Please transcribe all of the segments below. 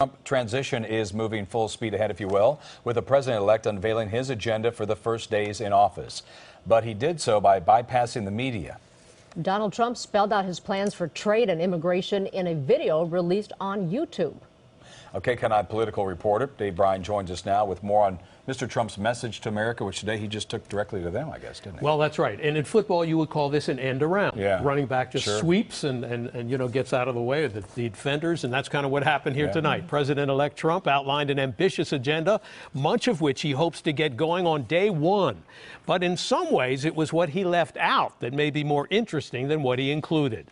Trump transition is moving full speed ahead, if you will, with the president-elect unveiling his agenda for the first days in office. But he did so by bypassing the media. Donald Trump spelled out his plans for trade and immigration in a video released on YouTube. KCAL political reporter Bryan joins us now with more on Mr. Trump's message to America, which today he just took directly to them, I guess, didn't he? Well, that's right. And in football, you would call this an end around. Yeah. Running back just Sure. sweeps and gets out of the way of the defenders, and that's kind of what happened here tonight. President-elect Trump outlined an ambitious agenda, much of which he hopes to get going on day one. But in some ways, it was what he left out that may be more interesting than what he included.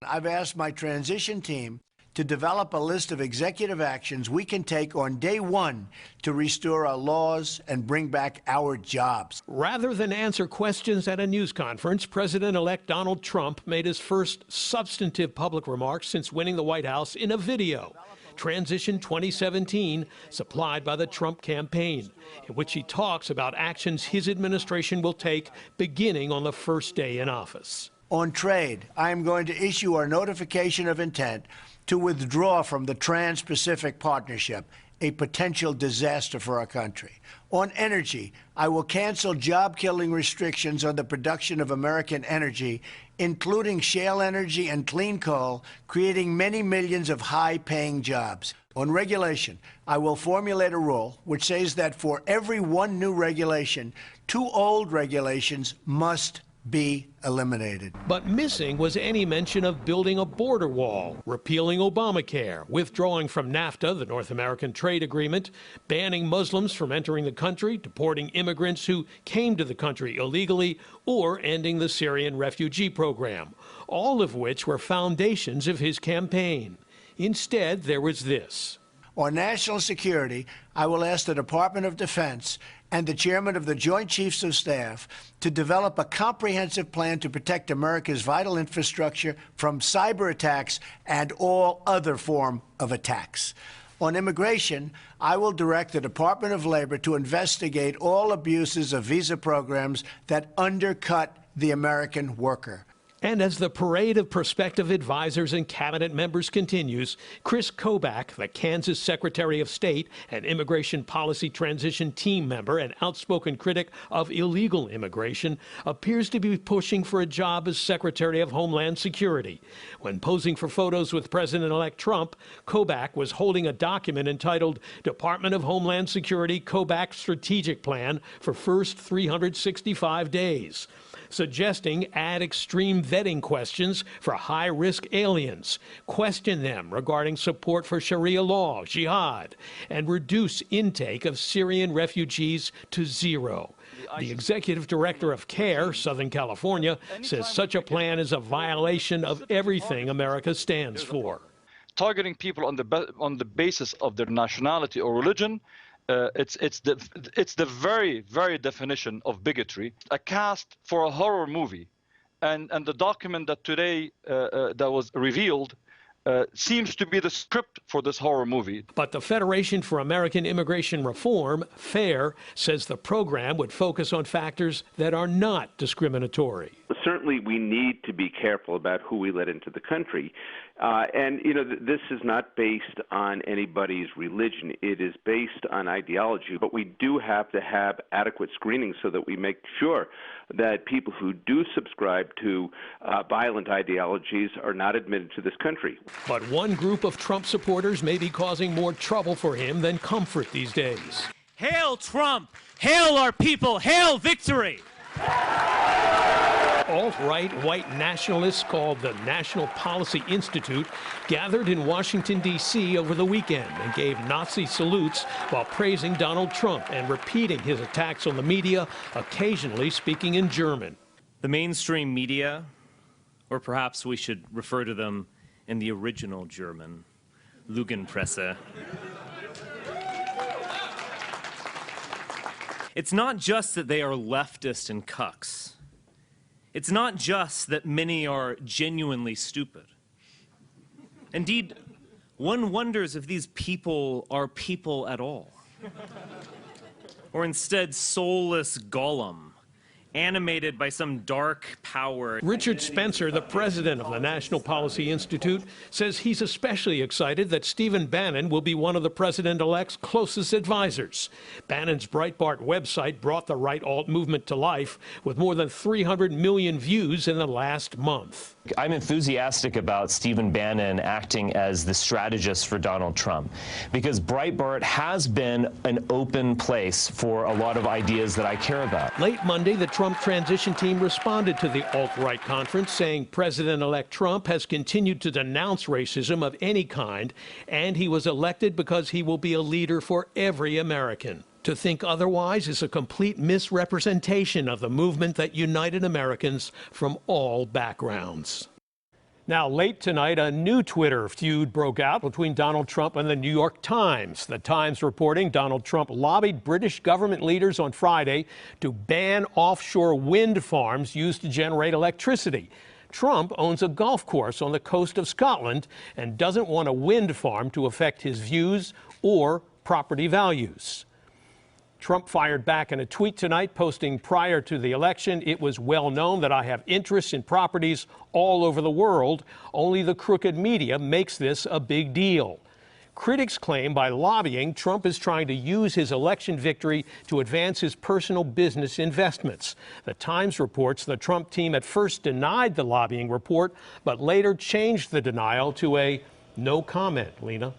I've asked my transition team to develop a list of executive actions we can take on day one to restore our laws and bring back our jobs. Rather than answer questions at a news conference, President-elect Donald Trump made his first substantive public remarks since winning the White House in a video, Transition 2017, supplied by the Trump campaign, in which he talks about actions his administration will take beginning on the first day in office. On trade, I am going to issue our notification of intent to withdraw from the Trans-Pacific Partnership, a potential disaster for our country. On energy, I will cancel job-killing restrictions on the production of American energy, including shale energy and clean coal, creating many millions of high-paying jobs. On regulation, I will formulate a rule which says that for every one new regulation, 2 old regulations must be eliminated. But missing was any mention of building a border wall, repealing Obamacare, withdrawing from NAFTA, the North American Trade Agreement, banning Muslims from entering the country, deporting immigrants who came to the country illegally, or ending the Syrian refugee program, all of which were foundations of his campaign. Instead, there was this. On national security, I will ask the Department of Defense and the chairman of the Joint Chiefs of Staff to develop a comprehensive plan to protect America's vital infrastructure from cyber attacks and all other form of attacks. On immigration, I will direct the Department of Labor to investigate all abuses of visa programs that undercut the American worker. And as the parade of prospective advisors and cabinet members continues, Chris Kobach, the Kansas Secretary of State and immigration policy transition team member and outspoken critic of illegal immigration, appears to be pushing for a job as Secretary of Homeland Security. When posing for photos with President-elect Trump, Kobach was holding a document entitled Department of Homeland Security Kobach Strategic Plan for First 365 Days, suggesting add extreme vetting questions for high-risk aliens, question them regarding support for Sharia law, jihad, and reduce intake of Syrian refugees to 0. The executive director of CARE, Southern California, says such a plan is a violation of everything America stands for. Targeting people on the basis of their nationality or religion, it's the very definition of bigotry. A cast for a horror movie, and the document that today that was revealed seems to be the script for this horror movie. But the Federation for American Immigration Reform, FAIR, says the program would focus on factors that are not discriminatory. Certainly, we need to be careful about who we let into the country. And, this is not based on anybody's religion. It is based on ideology. But we do have to have adequate screening so that we make sure that people who do subscribe to violent ideologies are not admitted to this country. But one group of Trump supporters may be causing more trouble for him than comfort these days. Hail Trump! Hail our people! Hail victory! Alt-right white nationalists called the National Policy Institute gathered in Washington, D.C. over the weekend and gave Nazi salutes while praising Donald Trump and repeating his attacks on the media, occasionally speaking in German. The mainstream media, or perhaps we should refer to them in the original German, Lügenpresse. It's not just that they are leftist and cucks. It's not just that many are genuinely stupid. Indeed, one wonders if these people are people at all. Or instead soulless Gollum, animated by some dark power. Richard Spencer, the president of the National Policy Institute, says he's especially excited that Stephen Bannon will be one of the president-elect's closest advisors. Bannon's Breitbart website brought the right-alt movement to life with more than 300 million views in the last month. I'm enthusiastic about Stephen Bannon acting as the strategist for Donald Trump, because Breitbart has been an open place for a lot of ideas that I care about. Late Monday, the Trump transition team responded to the alt-right conference, saying President-elect Trump has continued to denounce racism of any kind, and he was elected because he will be a leader for every American. To think otherwise is a complete misrepresentation of the movement that united Americans from all backgrounds. Now, late tonight, a new Twitter feud broke out between Donald Trump and the New York Times. The Times reporting Donald Trump lobbied British government leaders on Friday to ban offshore wind farms used to generate electricity. Trump owns a golf course on the coast of Scotland and doesn't want a wind farm to affect his views or property values. Trump fired back in a tweet tonight, posting, "Prior to the election, it was well known that I have interests in properties all over the world. Only the crooked media makes this a big deal." Critics claim by lobbying, Trump is trying to use his election victory to advance his personal business investments. The Times reports the Trump team at first denied the lobbying report, but later changed the denial to a no comment. Lena?